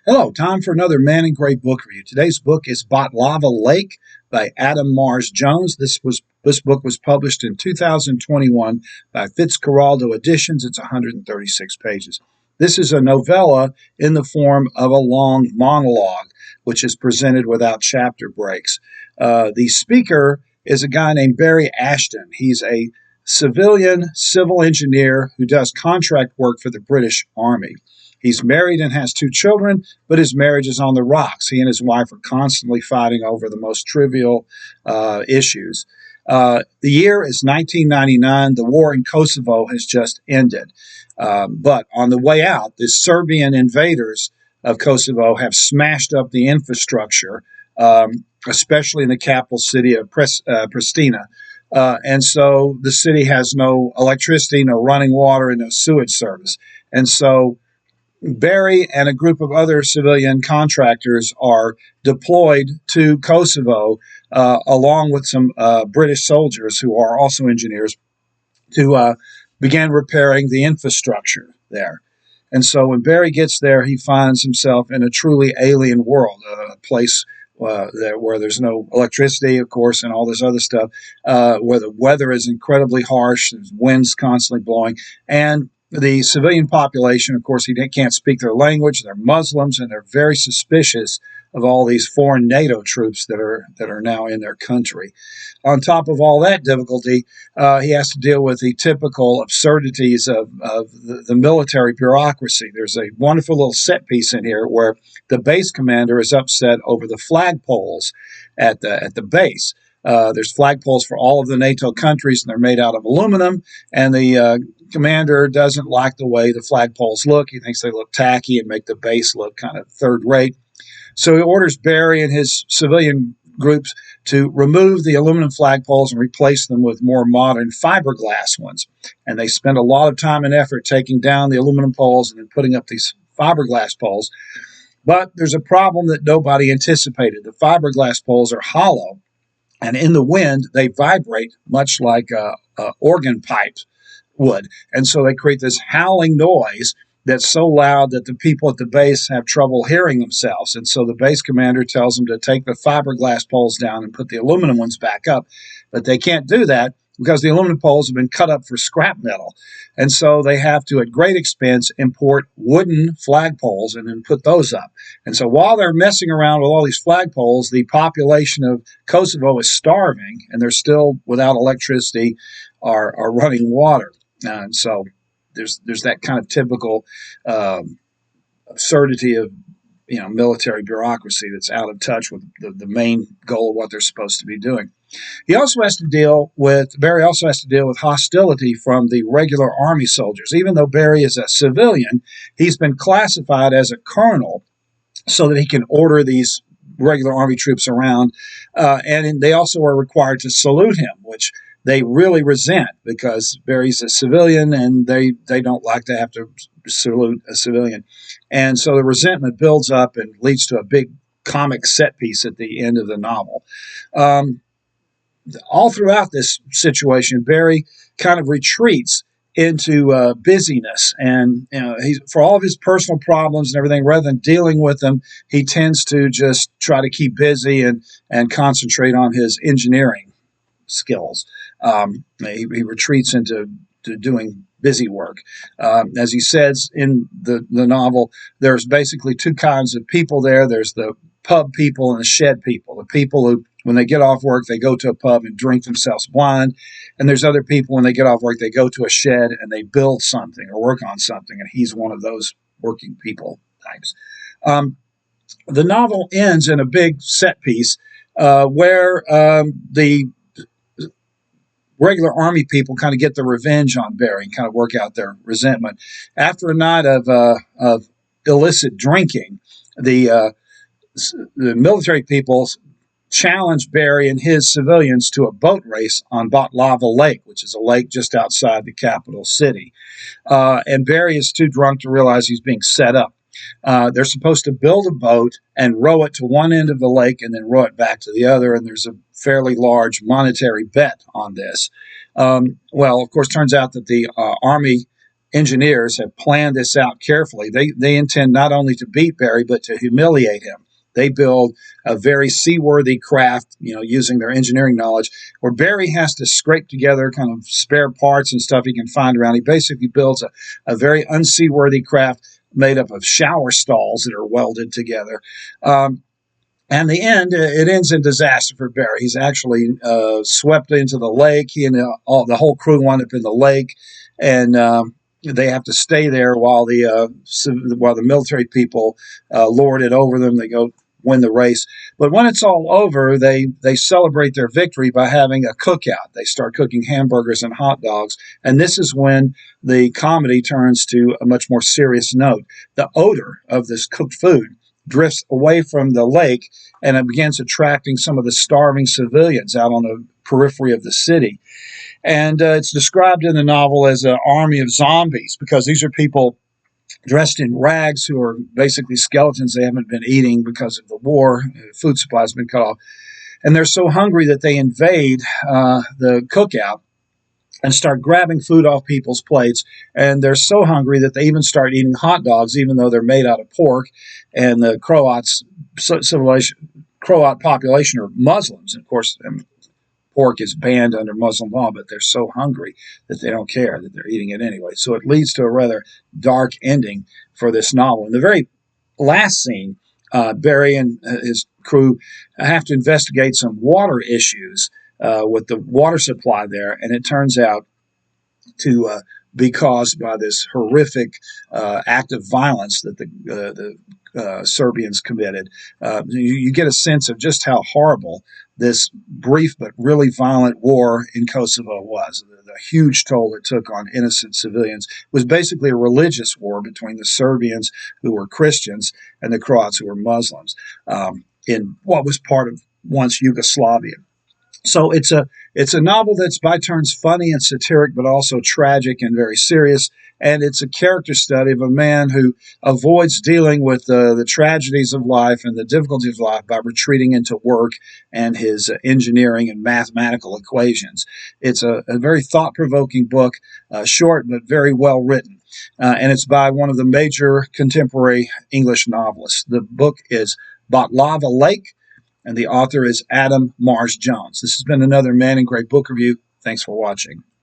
Hello, time for another Man in Gray book review. Today's book is Batlava Lake by Adam Mars Jones. This book was published in 2021 by Fitzcarraldo Editions. It's 136 pages. This is a novella in the form of a long monologue, which is presented without chapter breaks. The speaker is a guy named Barry Ashton. He's a civilian civil engineer who does contract work for the British Army. He's married and has two children, but his marriage is on the rocks. He and his wife are constantly fighting over the most trivial issues. The year is 1999. The war in Kosovo has just ended. But on the way out, the Serbian invaders of Kosovo have smashed up the infrastructure, especially in the capital city of Pristina. And so the city has no electricity, no running water, and no sewage service. And so Barry and a group of other civilian contractors are deployed to Kosovo, along with some British soldiers who are also engineers, to begin repairing the infrastructure there. And so when Barry gets there, he finds himself in a truly alien world, a place where there's no electricity, of course, and all this other stuff, where the weather is incredibly harsh, there's winds constantly blowing, and the civilian population, of course, he can't speak their language. They're Muslims, and they're very suspicious of all these foreign NATO troops that are now in their country. On top of all that difficulty, he has to deal with the typical absurdities of the military bureaucracy. There's a wonderful little set piece in here where the base commander is upset over the flagpoles at the base. There's flagpoles for all of the NATO countries, and they're made out of aluminum, and the commander doesn't like the way the flagpoles look. He thinks they look tacky and make the base look kind of third rate. So he orders Barry and his civilian groups to remove the aluminum flagpoles and replace them with more modern fiberglass ones. And they spend a lot of time and effort taking down the aluminum poles and then putting up these fiberglass poles. But there's a problem that nobody anticipated. The fiberglass poles are hollow, and in the wind, they vibrate much like organ pipes would. And so they create this howling noise that's so loud that the people at the base have trouble hearing themselves. And so the base commander tells them to take the fiberglass poles down and put the aluminum ones back up. But they can't do that because the aluminum poles have been cut up for scrap metal. And so they have to, at great expense, import wooden flagpoles and then put those up. And so while they're messing around with all these flagpoles, the population of Kosovo is starving, and they're still without electricity or running water. And so there's that kind of typical absurdity of military bureaucracy that's out of touch with the main goal of what they're supposed to be doing. Barry also has to deal with hostility from the regular army soldiers. Even though Barry is a civilian, he's been classified as a colonel so that he can order these regular army troops around. And they also are required to salute him, which they really resent because Barry's a civilian and they don't like to have to salute a civilian. And so the resentment builds up and leads to a big comic set piece at the end of the novel. All throughout this situation, Barry kind of retreats into busyness, and for all of his personal problems and everything, rather than dealing with them, he tends to just try to keep busy and concentrate on his engineering skills. He retreats into doing busy work. As he says in the novel, there's basically two kinds of people there. There's the pub people and the shed people. The people who, when they get off work, they go to a pub and drink themselves blind. And there's other people, when they get off work, they go to a shed and they build something or work on something. And he's one of those working people types. The novel ends in a big set piece where the regular army people kind of get their revenge on Barry and kind of work out their resentment. After a night of illicit drinking, the military people challenged Barry and his civilians to a boat race on Batlava Lake, which is a lake just outside the capital city. And Barry is too drunk to realize he's being set up. They're supposed to build a boat and row it to one end of the lake and then row it back to the other, and there's a fairly large monetary bet on this. Well, of course, turns out that the army engineers have planned this out carefully. They intend not only to beat Barry, but to humiliate him. They build a very seaworthy craft, using their engineering knowledge, where Barry has to scrape together kind of spare parts and stuff he can find around. He basically builds a very unseaworthy craft made up of shower stalls that are welded together. And the end, it ends in disaster for Barry. He's actually swept into the lake. He and the whole crew wind up in the lake, and they have to stay there while the military people lord it over them. They go win the race. But when it's all over, they celebrate their victory by having a cookout. They start cooking hamburgers and hot dogs. And this is when the comedy turns to a much more serious note. The odor of this cooked food drifts away from the lake, and it begins attracting some of the starving civilians out on the periphery of the city. And it's described in the novel as an army of zombies, because these are people dressed in rags who are basically skeletons. They haven't been eating because of the war. Food supply has been cut off. And they're so hungry that they invade the cookout and start grabbing food off people's plates. And they're so hungry that they even start eating hot dogs, even though they're made out of pork. And the Croat population are Muslims. Of course, pork is banned under Muslim law, but they're so hungry that they don't care, that they're eating it anyway. So it leads to a rather dark ending for this novel. In the very last scene, Barry and his crew have to investigate some water issues with the water supply there, and it turns out to be caused by this horrific act of violence that the Serbians committed. You get a sense of just how horrible this brief but really violent war in Kosovo was. The huge toll it took on innocent civilians. It was basically a religious war between the Serbians, who were Christians, and the Croats, who were Muslims, in what was part of once Yugoslavia. So it's a novel that's by turns funny and satiric, but also tragic and very serious. And it's a character study of a man who avoids dealing with the tragedies of life and the difficulties of life by retreating into work and his engineering and mathematical equations. It's a very thought-provoking book, short but very well written. And it's by one of the major contemporary English novelists. The book is Batlava Lake, and the author is Adam Mars Jones. This has been another Man in Gray book review. Thanks for watching.